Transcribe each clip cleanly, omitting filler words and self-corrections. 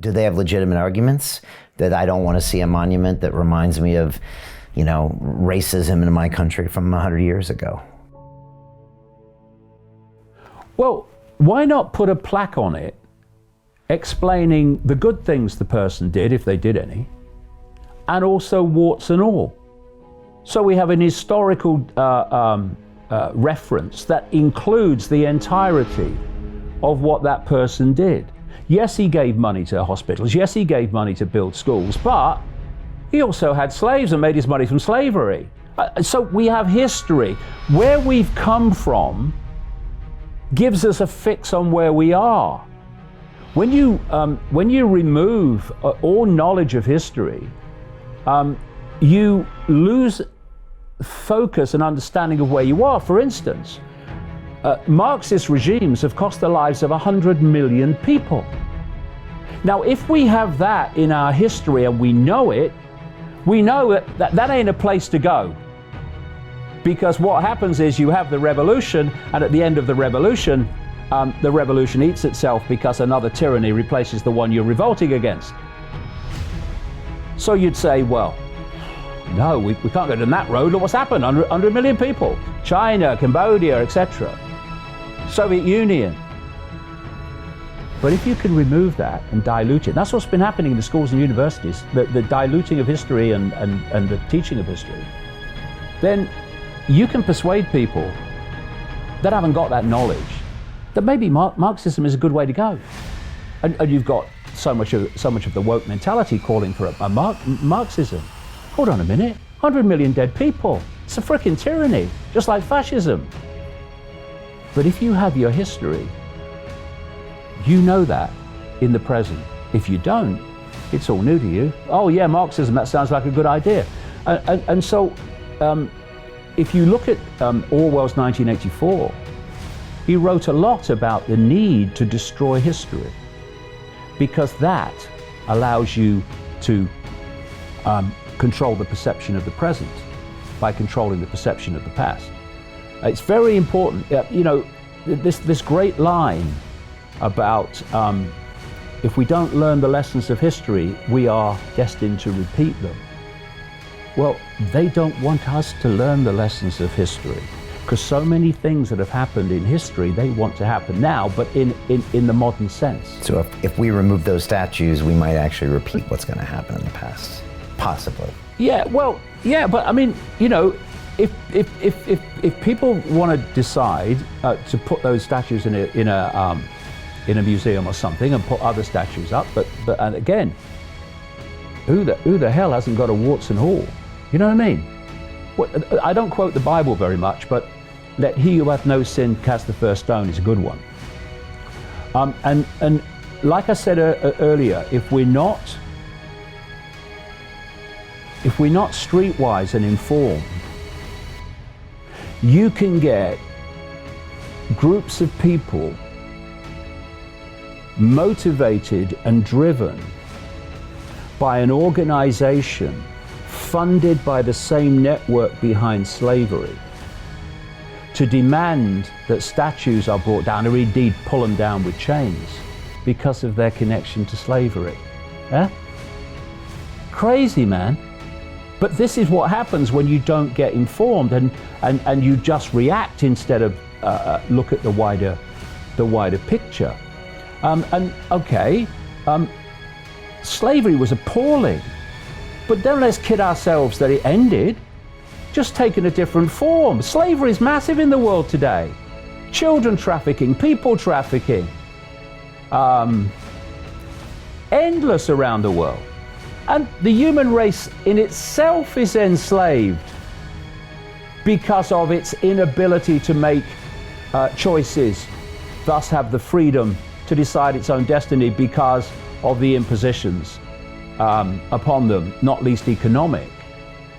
Do they have legitimate arguments that I don't want to see a monument that reminds me of, racism in my country from 100 years ago? Well, why not put a plaque on it explaining the good things the person did, if they did any, and also warts and all? So we have an historical reference that includes the entirety of what that person did. Yes, he gave money to hospitals. Yes, he gave money to build schools, but he also had slaves and made his money from slavery. So we have history. Where we've come from gives us a fix on where we are. When you remove all knowledge of history, you lose focus and understanding of where you are. For instance, Marxist regimes have cost the lives of 100 million people. Now, if we have that in our history and we know it, we know that ain't a place to go. Because what happens is you have the revolution, and at the end of the revolution eats itself because another tyranny replaces the one you're revolting against. So you'd say, well, no, we can't go down that road. Look what's happened, 100 million people. China, Cambodia, etc. Soviet Union. But if you can remove that and dilute it, that's what's been happening in the schools and universities, the diluting of history and the teaching of history, then you can persuade people that haven't got that knowledge that maybe Marxism is a good way to go. And you've got so much of the woke mentality calling for a Marxism. Hold on a minute, 100 million dead people. It's a frickin' tyranny, just like fascism. But if you have your history, you know that in the present. If you don't, it's all new to you. Oh yeah, Marxism, that sounds like a good idea. And so, if you look at Orwell's 1984, he wrote a lot about the need to destroy history, because that allows you to control the perception of the present by controlling the perception of the past. It's very important. This great line about if we don't learn the lessons of history, we are destined to repeat them. Well, they don't want us to learn the lessons of history, because so many things that have happened in history, they want to happen now, but in the modern sense. So if we remove those statues, we might actually repeat what's going to happen in the past, possibly. Yeah, well, yeah, but I mean, if people want to decide to put those statues in a museum or something and put other statues up, but and again, who the hell hasn't got a warts and all? You know what I mean? I don't quote the Bible very much, but let he who hath no sin cast the first stone is a good one. And like I said earlier, if we're not streetwise and informed, you can get groups of people motivated and driven by an organization funded by the same network behind slavery to demand that statues are brought down, or indeed pull them down with chains because of their connection to slavery. Yeah? Crazy, man. But this is what happens when you don't get informed and you just react instead of look at the wider picture. Slavery was appalling, but don't let's kid ourselves that it ended, just taken a different form. Slavery is massive in the world today. Children trafficking, people trafficking, endless around the world. And the human race in itself is enslaved because of its inability to make choices, thus have the freedom to decide its own destiny because of the impositions upon them, not least economic.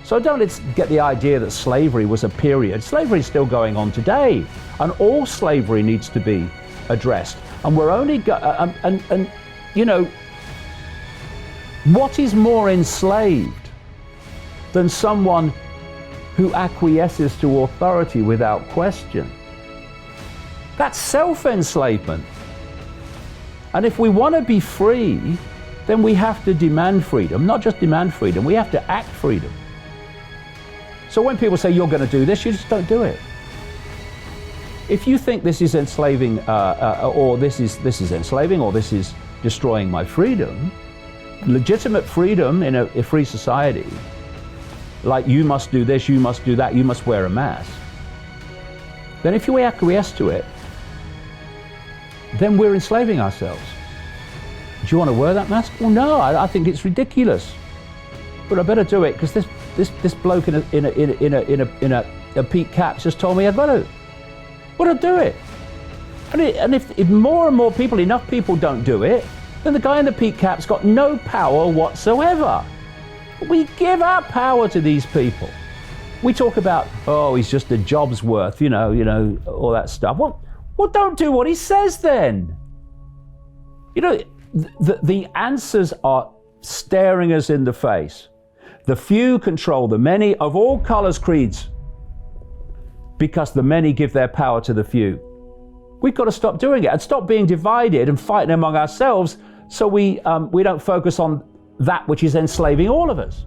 So let's get the idea that slavery was a period. Slavery is still going on today, and all slavery needs to be addressed. And we're only what is more enslaved than someone who acquiesces to authority without question? That's self-enslavement. And if we want to be free, then we have to demand freedom. Not just demand freedom, we have to act freedom. So when people say you're going to do this, you just don't do it. If you think this is enslaving, or this is enslaving, or this is destroying my freedom, legitimate freedom in a free society, like you must do this, you must do that, you must wear a mask, then if you acquiesce to it, then we're enslaving ourselves. Do you want to wear that mask? Well, no, I think it's ridiculous, but I better do it because this bloke in a peak cap just told me I've got to. Well, I'll do it. And if more and more people, enough people don't do it, then the guy in the peak cap's got no power whatsoever. We give our power to these people. We talk about, oh, he's just a job's worth, you know, all that stuff. Well, don't do what he says then. You know, the answers are staring us in the face. The few control the many of all colors, creeds, because the many give their power to the few. We've got to stop doing it and stop being divided and fighting among ourselves so we don't focus on that which is enslaving all of us.